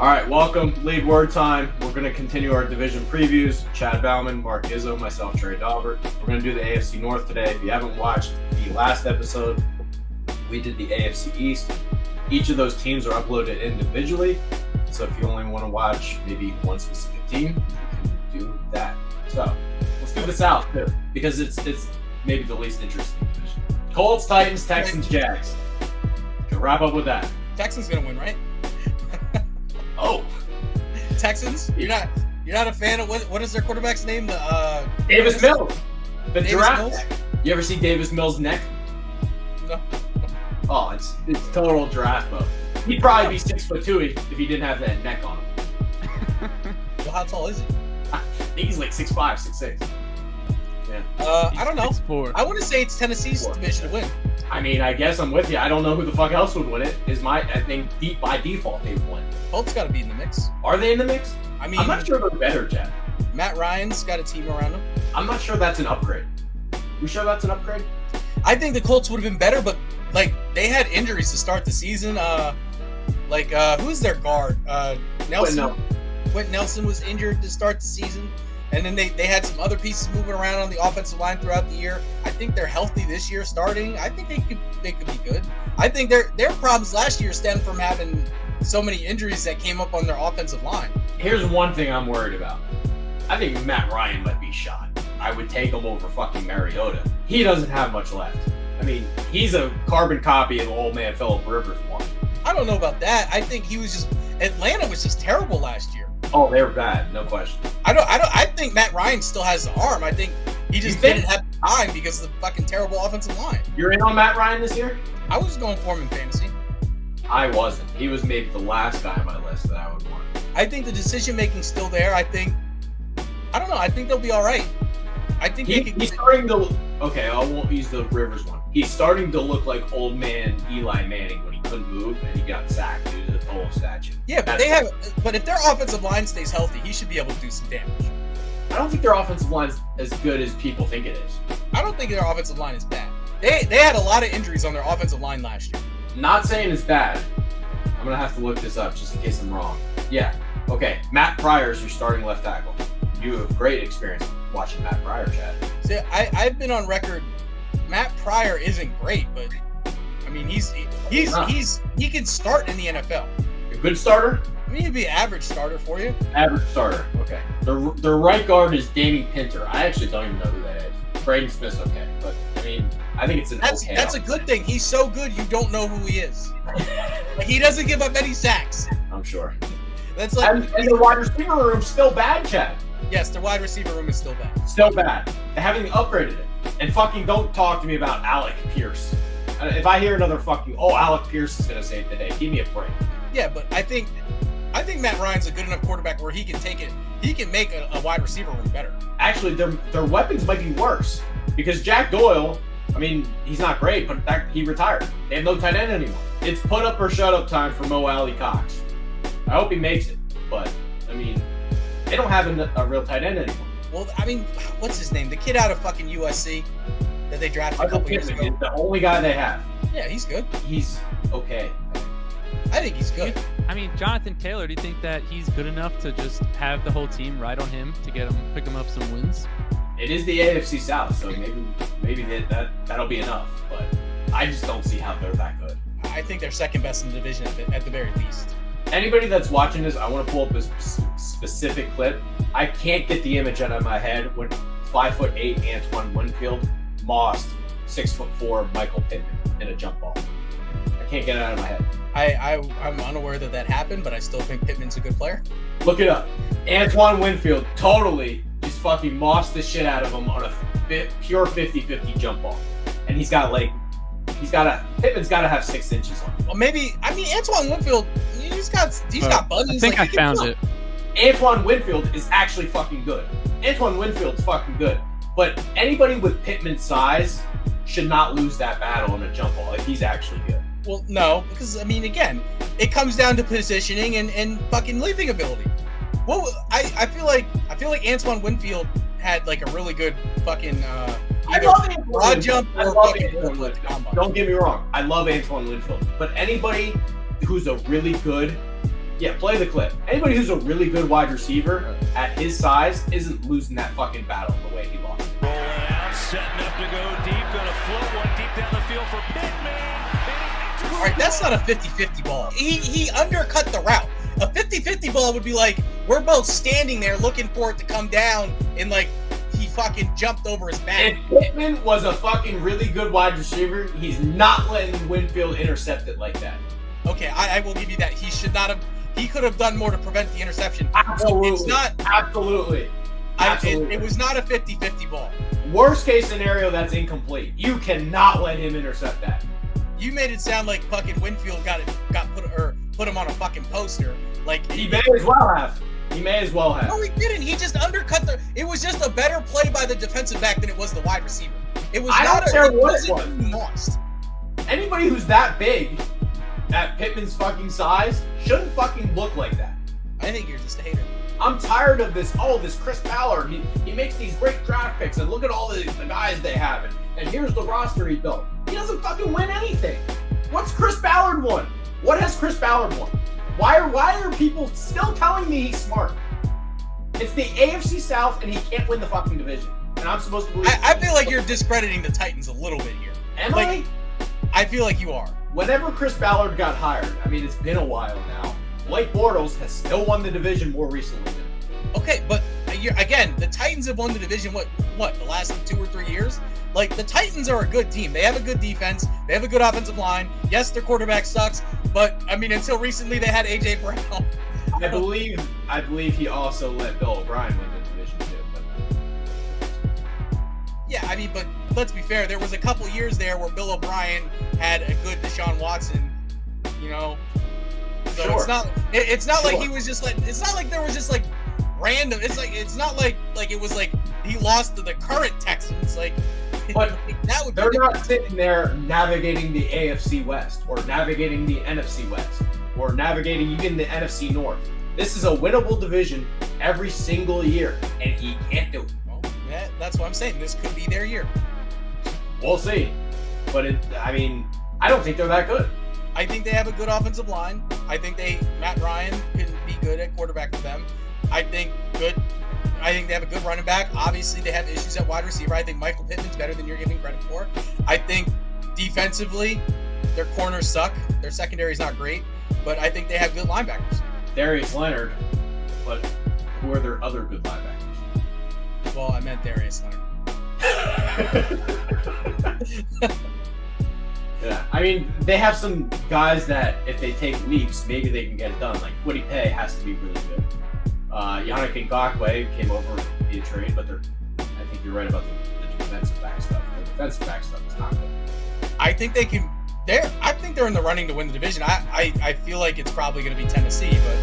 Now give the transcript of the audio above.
All right, welcome. Lead word time. We're going to continue our division previews. Chad Bauman, Mark Izzo, myself, Trey Daubert. We're going to do the AFC North today. If you haven't watched the last episode, we did the AFC East. Each of those teams are uploaded individually. So if you only want to watch maybe one specific team, you can do that. So let's do the South too, because it's maybe the least interesting division. Colts, Titans, Texans, Jags. Can wrap up with that. Texans gonna win, right? Oh, Texans? You're not a fan of what is their quarterback's name? The Davis Mills. The Davis giraffe Mills? neck. You ever see Davis Mills' neck? No. Oh, it's total giraffe mode. He'd probably be 6'2" if he didn't have that neck on him. Well, how tall is he? I think he's like 6'5", 6'6". Yeah. I don't know. 6'4". I want to say it's Tennessee's division to win. I mean, I guess I'm with you. I don't know who the fuck else would win it. I think by default they would win. Colts got to be in the mix. Are they in the mix? I mean, I'm not sure they're better, Chad. Matt Ryan's got a team around him. I'm not sure that's an upgrade. You sure that's an upgrade? I think the Colts would have been better, but like they had injuries to start the season. Who's their guard? Nelson. Quentin Nelson was injured to start the season. And then they had some other pieces moving around on the offensive line throughout the year. I think they're healthy this year starting. I think they could be good. I think their problems last year stemmed from having so many injuries that came up on their offensive line. Here's one thing I'm worried about. I think Matt Ryan might be shot. I would take him over fucking Mariota. He doesn't have much left. I mean, he's a carbon copy of the old man Phillip Rivers one. I don't know about that. I think Atlanta was just terrible last year. Oh, they were bad, no question. I think Matt Ryan still has the arm. I think he just didn't have time because of the fucking terrible offensive line. You're in on Matt Ryan this year? I was going for him in fantasy. I wasn't. He was maybe the last guy on my list that I would want. I think the decision making's still there. I don't know. I think they'll be all right. I think he's starting to. Okay, I won't use the Rivers one. He's starting to look like old man Eli Manning when he couldn't move and he got sacked due to the total statue. Yeah, but But if their offensive line stays healthy, he should be able to do some damage. I don't think their offensive line's as good as people think it is. I don't think their offensive line is bad. They had a lot of injuries on their offensive line last year. Not saying it's bad. I'm gonna have to look this up just in case I'm wrong. Yeah. Okay. Matt Pryor's your starting left tackle. You have great experience watching Matt Pryor, Chad. See, I've been on record. Matt Pryor isn't great, but I mean he can start in the NFL. A good starter? I mean, he'd be an average starter for you. Average starter. Okay. Their right guard is Danny Pinter. I actually don't even know who that is. Braden Smith's okay, but I mean, I think it's That's a good thing. He's so good you don't know who he is. Like, he doesn't give up any sacks. I'm sure. That's like and the wide receiver room's still bad, Chad. Yes, their wide receiver room is still bad. Still bad. They haven't even upgraded it. And fucking don't talk to me about Alec Pierce. If I hear another Alec Pierce is going to save the day, give me a break. Yeah, but I think Matt Ryan's a good enough quarterback where he can take it. He can make a wide receiver room better. Actually, their weapons might be worse. Because Jack Doyle, I mean, he's not great, but he retired. They have no tight end anymore. It's put up or shut up time for Mo Alley Cox. I hope he makes it. But, I mean, they don't have a real tight end anymore. Well, I mean, what's his name? The kid out of fucking USC that they drafted a couple years ago. He's the only guy they have. Yeah, he's good. He's okay. I think he's good. I mean, Jonathan Taylor, do you think that he's good enough to just have the whole team ride on him to pick him up some wins? It is the AFC South, so maybe that'll be enough. But I just don't see how they're that good. I think they're second best in the division at the very least. Anybody that's watching this, I want to pull up this specific clip. I can't get the image out of my head when 5'8" Antoine Winfield mossed 6'4" Michael Pittman in a jump ball. I can't get it out of my head. I'm unaware that happened, but I still think Pittman's a good player. Look it up. Antoine Winfield totally just fucking mossed the shit out of him on a pure 50-50 jump ball. And Pittman's got to have 6 inches on him. Well, maybe, I mean, Antoine Winfield, he's got buttons. I think I found it. Antoine Winfield is actually fucking good. Antoine Winfield's fucking good. But anybody with Pittman's size should not lose that battle in a jump ball if he's actually good. Well, no, because, I mean, again, it comes down to positioning and fucking leaping ability. Well, I feel like Antoine Winfield had, like, a really good fucking broad jump or fucking combine. Don't get me wrong. I love Antoine Winfield. But anybody who's a really good Yeah, play the clip. Anybody who's a really good wide receiver at his size isn't losing that fucking battle the way he lost it. Rolling out, setting up to go deep, gonna float one deep down the field for Pittman. All right, that's not a 50-50 ball. He undercut the route. A 50-50 ball would be like, we're both standing there looking for it to come down, and like, he fucking jumped over his back. If Pittman was a fucking really good wide receiver, he's not letting Winfield intercept it like that. Okay, I will give you that. He should not have. He could have done more to prevent the interception. Absolutely. It's not. Absolutely. It was not a 50-50 ball. Worst case scenario, that's incomplete. You cannot let him intercept that. You made it sound like fucking Winfield got put him on a fucking poster. Like He may as well have. He may as well have. No, he didn't. He just undercut the. It was just a better play by the defensive back than it was the wide receiver. It was I not don't care it what wasn't it was. being lost. Anybody who's that big at Pittman's fucking size shouldn't fucking look like that. I think you're just a hater. I'm tired of this. Oh, this Chris Ballard. He makes these great draft picks, and look at all the guys they have, and here's the roster he built. He doesn't fucking win anything. What's Chris Ballard won? What has Chris Ballard won? Why are people still telling me he's smart? It's the AFC South, and he can't win the fucking division. And I'm supposed to believe. I feel like you're discrediting the Titans a little bit here. Am like, I feel like you are. Whenever Chris Ballard got hired, I mean, it's been a while now. Blake Bortles has still won the division more recently than him. Okay, but again, the Titans have won the division, what, the last 2 or 3 years? Like, the Titans are a good team. They have a good defense. They have a good offensive line. Yes, their quarterback sucks, but, I mean, until recently, they had A.J. Brown. I believe he also let Bill O'Brien win the division, too. But Yeah, I mean, but let's be fair. There was a couple years there where Bill O'Brien had a good Deshaun Watson, you know? So Sure. it's not Sure. like he was just like, it's not like there was just like random. It's not like it was like he lost to the current Texans. Like, But that would be they're different. not sitting there navigating the AFC West or navigating the NFC West or navigating even the NFC North. This is a winnable division every single year, and he can't do it. Well, that's what I'm saying. This could be their year. We'll see. But I don't think they're that good. I think they have a good offensive line. I think Matt Ryan can be good at quarterback for them. I think they have a good running back. Obviously, they have issues at wide receiver. I think Michael Pittman's better than you're giving credit for. I think defensively, their corners suck. Their secondary is not great, but I think they have good linebackers. Darius Leonard, but who are their other good linebackers? Well, I meant Darius Leonard. Yeah, I mean, they have some guys that if they take leaps, maybe they can get it done. Like Woody Pay has to be really good. Yannick Ngakoue came over via trade, but I think you're right about the defensive back stuff. The defensive back stuff is not good. I think they can. I think they're in the running to win the division. I feel like it's probably going to be Tennessee, but